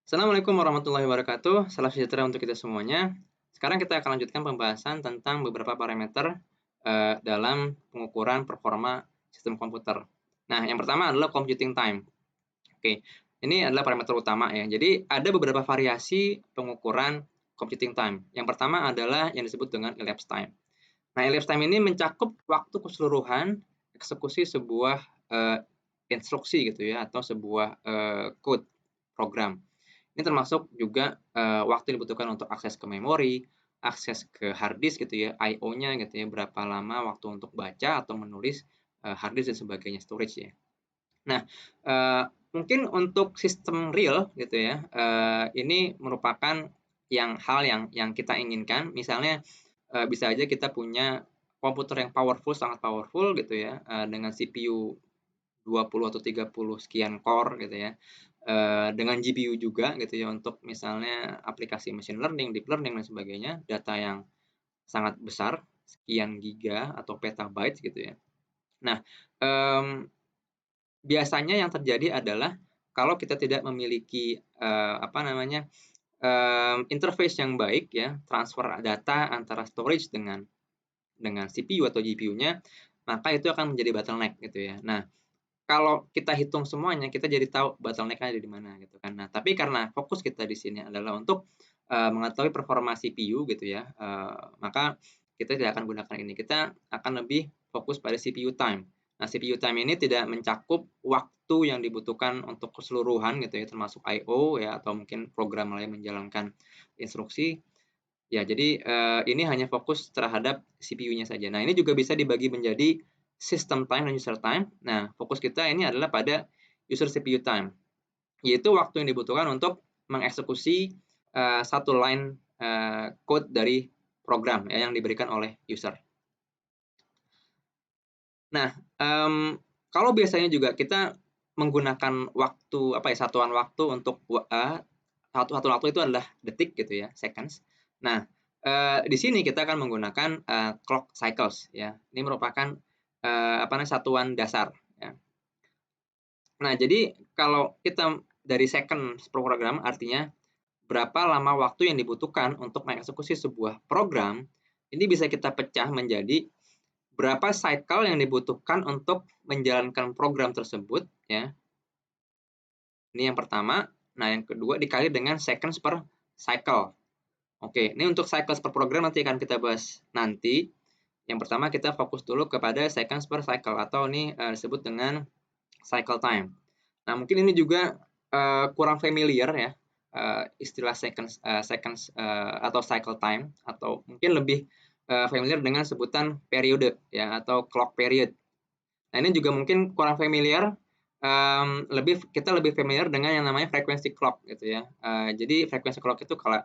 Assalamualaikum warahmatullahi wabarakatuh. Salam sejahtera untuk kita semuanya. Sekarang kita akan lanjutkan pembahasan tentang beberapa parameter dalam pengukuran performa sistem komputer. Nah, yang pertama adalah computing time. Oke, ini adalah parameter utama ya. Jadi ada beberapa variasi pengukuran computing time. Yang pertama adalah yang disebut dengan elapsed time. Nah, elapsed time ini mencakup waktu keseluruhan eksekusi sebuah instruksi gitu ya, atau sebuah code program. Ini termasuk juga waktu yang dibutuhkan untuk akses ke memori, akses ke hard disk gitu ya, I/O-nya gitu ya, berapa lama waktu untuk baca atau menulis hard disk dan sebagainya, storage ya. Nah, mungkin untuk sistem real gitu ya, ini merupakan hal yang kita inginkan. Misalnya bisa aja kita punya komputer yang powerful, sangat powerful gitu ya, dengan CPU 20 atau 30 sekian core gitu ya, dengan GPU juga gitu ya untuk misalnya aplikasi machine learning, deep learning dan sebagainya, data yang sangat besar, sekian giga atau petabytes gitu ya. Nah, biasanya yang terjadi adalah kalau kita tidak memiliki, interface yang baik ya, transfer data antara storage dengan CPU atau GPU-nya, maka itu akan menjadi bottleneck gitu ya. Nah, kalau kita hitung semuanya, kita jadi tahu bottleneck-nya ada di mana gitu kan. Nah, tapi karena fokus kita di sini adalah untuk mengetahui performa CPU gitu ya, maka kita tidak akan gunakan ini. Kita akan lebih fokus pada CPU time. Nah, CPU time ini tidak mencakup waktu yang dibutuhkan untuk keseluruhan gitu ya, termasuk I/O ya, atau mungkin program lain menjalankan instruksi. Ya, jadi ini hanya fokus terhadap CPU-nya saja. Nah, ini juga bisa dibagi menjadi system time dan user time. Nah, fokus kita ini adalah pada user CPU time, yaitu waktu yang dibutuhkan untuk mengeksekusi satu line code dari program ya, yang diberikan oleh user. Nah, kalau biasanya juga kita menggunakan waktu satuan waktu untuk satuan waktu itu adalah detik gitu ya, seconds. Nah, di sini kita akan menggunakan clock cycles ya. Ini merupakan satuan dasar ya. Nah, jadi kalau kita dari second per program artinya berapa lama waktu yang dibutuhkan untuk mengeksekusi sebuah program, ini bisa kita pecah menjadi berapa cycle yang dibutuhkan untuk menjalankan program tersebut ya. Ini yang pertama. Nah, yang kedua dikali dengan seconds per cycle. Oke, ini untuk cycles per program nanti akan kita bahas nanti. Yang pertama kita fokus dulu kepada seconds per cycle atau ini disebut dengan cycle time. Nah, mungkin ini juga kurang familiar ya, istilah seconds atau cycle time, atau mungkin lebih familiar dengan sebutan periode ya, atau clock period. Nah, ini juga mungkin kurang familiar, kita lebih familiar dengan yang namanya frequency clock gitu ya. Jadi frequency clock itu kalau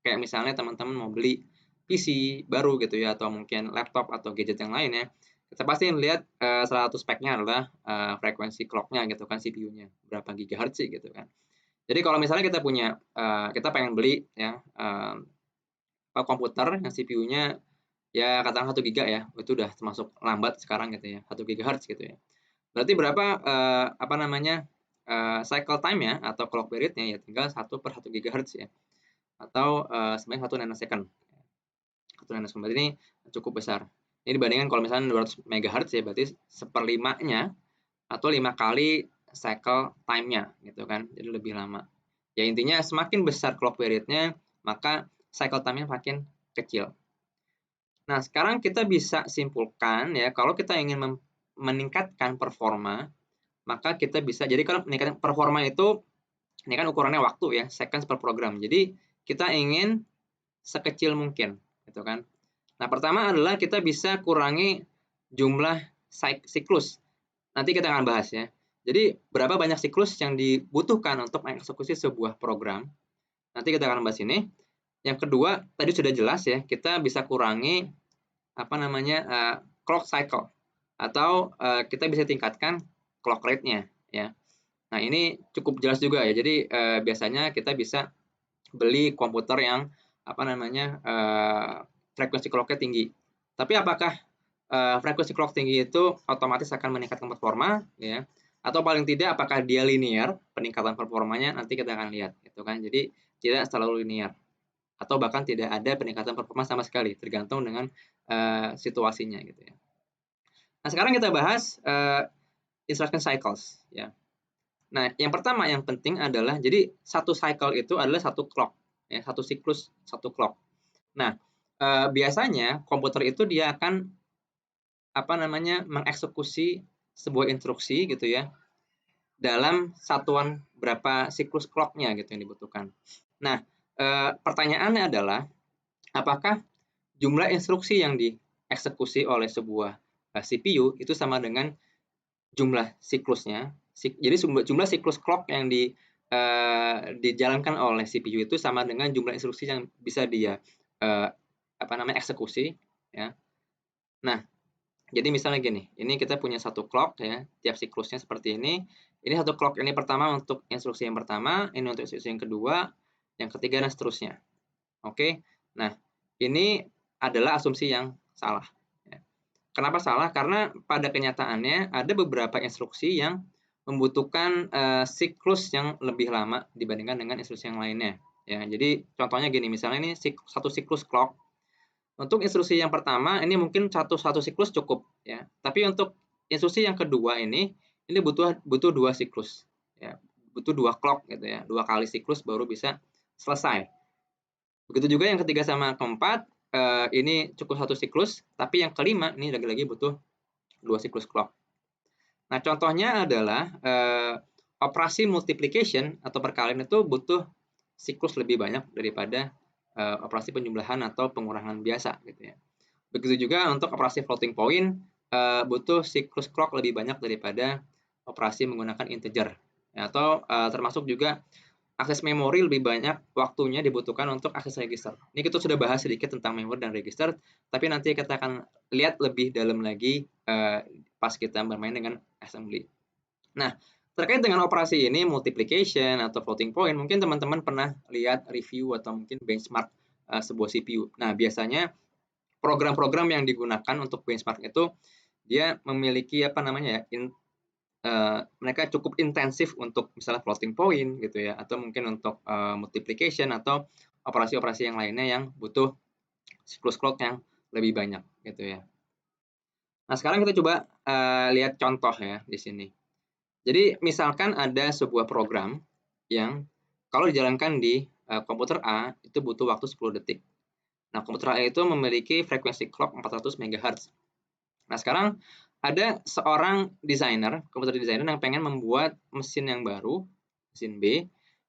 kayak misalnya teman-teman mau beli PC baru gitu ya, atau mungkin laptop atau gadget yang lain ya, kita pasti lihat salah satu speknya adalah frekuensi clock-nya gitu kan, CPU-nya berapa gigahertz sih gitu kan. Jadi kalau misalnya kita pengen beli ya komputer yang CPU-nya ya katakan 1 giga ya, itu udah termasuk lambat sekarang gitu ya, 1 gigahertz gitu ya. Berarti berapa cycle time-nya atau clock period-nya ya tinggal 1/1 gigahertz ya, atau sebenarnya 1 nanosecond. 1 nanosecond berarti ini cukup besar. Ini dibandingkan kalau misalnya 200 megahertz ya, berarti seperlimanya atau 5 kali cycle time-nya gitu kan, jadi lebih lama. Ya intinya semakin besar clock period-nya, maka cycle time-nya makin kecil. Nah, sekarang kita bisa simpulkan ya, kalau kita ingin meningkatkan performa, maka kita bisa, jadi kalau meningkatkan performa itu, ini kan ukurannya waktu ya, seconds per program. Jadi kita ingin sekecil mungkin, gitu kan. Nah, pertama adalah kita bisa kurangi jumlah siklus. Nanti kita akan bahas ya. Jadi berapa banyak siklus yang dibutuhkan untuk mengeksekusi sebuah program. Nanti kita akan bahas ini. Yang kedua, tadi sudah jelas ya, kita bisa kurangi clock cycle, atau kita bisa tingkatkan clock rate-nya ya. Nah, ini cukup jelas juga ya. Jadi biasanya kita bisa beli komputer yang frekuensi clock-nya tinggi. Tapi apakah frekuensi clock tinggi itu otomatis akan meningkatkan performa ya? atau paling tidak apakah dia linear peningkatan performanya, nanti kita akan lihat gitu kan. Jadi tidak selalu linear atau bahkan tidak ada peningkatan performa sama sekali, tergantung dengan situasinya gitu ya. Nah, sekarang kita bahas instruction cycles ya. Nah, yang pertama yang penting adalah jadi satu cycle itu adalah satu clock ya, satu siklus satu clock. Nah, biasanya komputer itu dia akan mengeksekusi sebuah instruksi gitu ya dalam satuan berapa siklus clock-nya gitu yang dibutuhkan. Nah, pertanyaannya adalah apakah jumlah instruksi yang dieksekusi oleh sebuah CPU itu sama dengan jumlah siklusnya. Jadi jumlah siklus clock yang dijalankan oleh CPU itu sama dengan jumlah instruksi yang bisa dia eksekusi ya. Nah, jadi misalnya gini, ini kita punya satu clock ya, tiap siklusnya seperti ini. Ini satu clock, ini pertama untuk instruksi yang pertama, ini untuk instruksi yang kedua, yang ketiga, dan seterusnya. Oke, nah ini adalah asumsi yang salah. Kenapa salah? Karena pada kenyataannya ada beberapa instruksi yang membutuhkan siklus yang lebih lama dibandingkan dengan instruksi yang lainnya. Ya, jadi contohnya gini, misalnya ini satu siklus clock. Untuk instruksi yang pertama ini mungkin satu siklus cukup ya. Tapi untuk instruksi yang kedua ini butuh dua siklus ya. Butuh dua clock gitu ya. Dua kali siklus baru bisa selesai. Begitu juga yang ketiga sama keempat ini cukup satu siklus, tapi yang kelima ini lagi-lagi butuh dua siklus clock. Nah, contohnya adalah operasi multiplication atau perkalian itu butuh siklus lebih banyak daripada operasi penjumlahan atau pengurangan biasa gitu ya. Begitu juga untuk operasi floating point butuh siklus clock lebih banyak daripada operasi menggunakan integer ya, atau termasuk juga akses memori lebih banyak waktunya dibutuhkan untuk akses register. Ini kita sudah bahas sedikit tentang memori dan register, tapi nanti kita akan lihat lebih dalam lagi pas kita bermain dengan assembly. Nah, terkait dengan operasi ini, multiplication atau floating point, mungkin teman-teman pernah lihat review atau mungkin benchmark sebuah CPU. Nah, biasanya program-program yang digunakan untuk benchmark itu dia memiliki mereka cukup intensif untuk misalnya floating point gitu ya, atau mungkin untuk multiplication atau operasi-operasi yang lainnya yang butuh siklus clock yang lebih banyak gitu ya. Nah, sekarang kita coba lihat contoh ya di sini. Jadi misalkan ada sebuah program yang kalau dijalankan di komputer A itu butuh waktu 10 detik. Nah, komputer A itu memiliki frekuensi clock 400 MHz. Nah, sekarang ada seorang desainer, komputer desainer yang pengen membuat mesin yang baru, mesin B,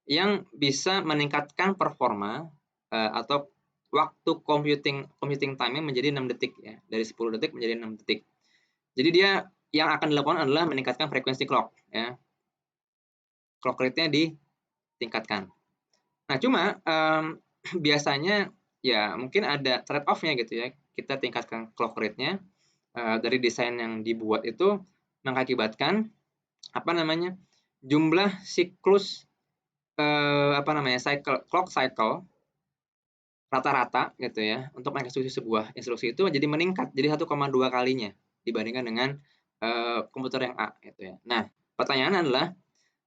yang bisa meningkatkan performa atau waktu computing time-nya menjadi 6 detik ya, dari 10 detik menjadi 6 detik. Jadi dia yang akan dilakukan adalah meningkatkan frekuensi clock ya. Clock rate-nya ditingkatkan. Nah, cuma biasanya ya mungkin ada trade off-nya gitu ya. Kita tingkatkan clock rate-nya dari desain yang dibuat itu mengakibatkan jumlah siklus clock cycle rata-rata gitu ya untuk mengeksekusi sebuah instruksi itu jadi meningkat jadi 1,2 kalinya dibandingkan dengan komputer yang A gitu ya. Nah, pertanyaan adalah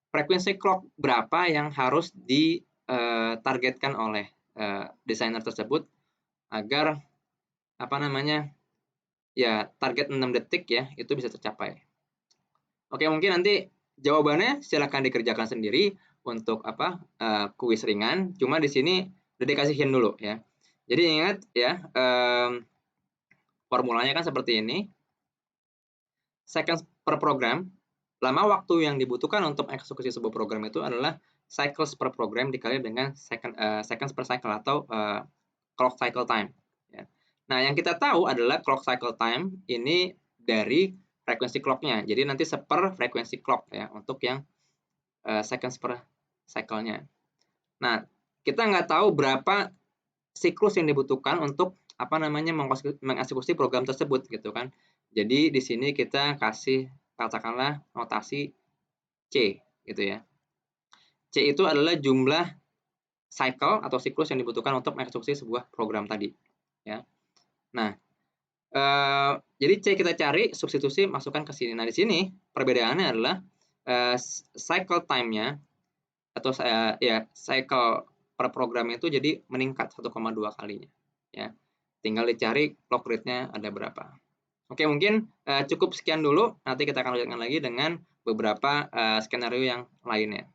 frekuensi clock berapa yang harus ditargetkan oleh desainer tersebut agar ya target 6 detik ya itu bisa tercapai. Oke, mungkin nanti jawabannya silakan dikerjakan sendiri untuk kuis ringan. Cuma di sini udah dikasihin dulu ya. Jadi ingat ya formulanya kan seperti ini. Seconds per program. Lama waktu yang dibutuhkan untuk eksekusi sebuah program itu adalah cycles per program dikali dengan seconds per cycle atau clock cycle time. Ya. Nah, yang kita tahu adalah clock cycle time ini dari frekuensi clock-nya. Jadi nanti seper frekuensi clock ya untuk yang seconds per cycle-nya. Nah, kita nggak tahu berapa siklus yang dibutuhkan untuk mengeksekusi program tersebut gitu kan. Jadi di sini kita kasih katakanlah notasi C gitu ya. C itu adalah jumlah cycle atau siklus yang dibutuhkan untuk mengeksekusi sebuah program tadi ya. Nah, jadi C kita cari, substitusi masukkan ke sini. Nah, di sini perbedaannya adalah cycle time-nya atau cycle per program itu jadi meningkat 1,2 kalinya ya. Tinggal dicari clock rate-nya ada berapa. Oke, mungkin cukup sekian dulu. Nanti kita akan lanjutkan lagi dengan beberapa skenario yang lainnya.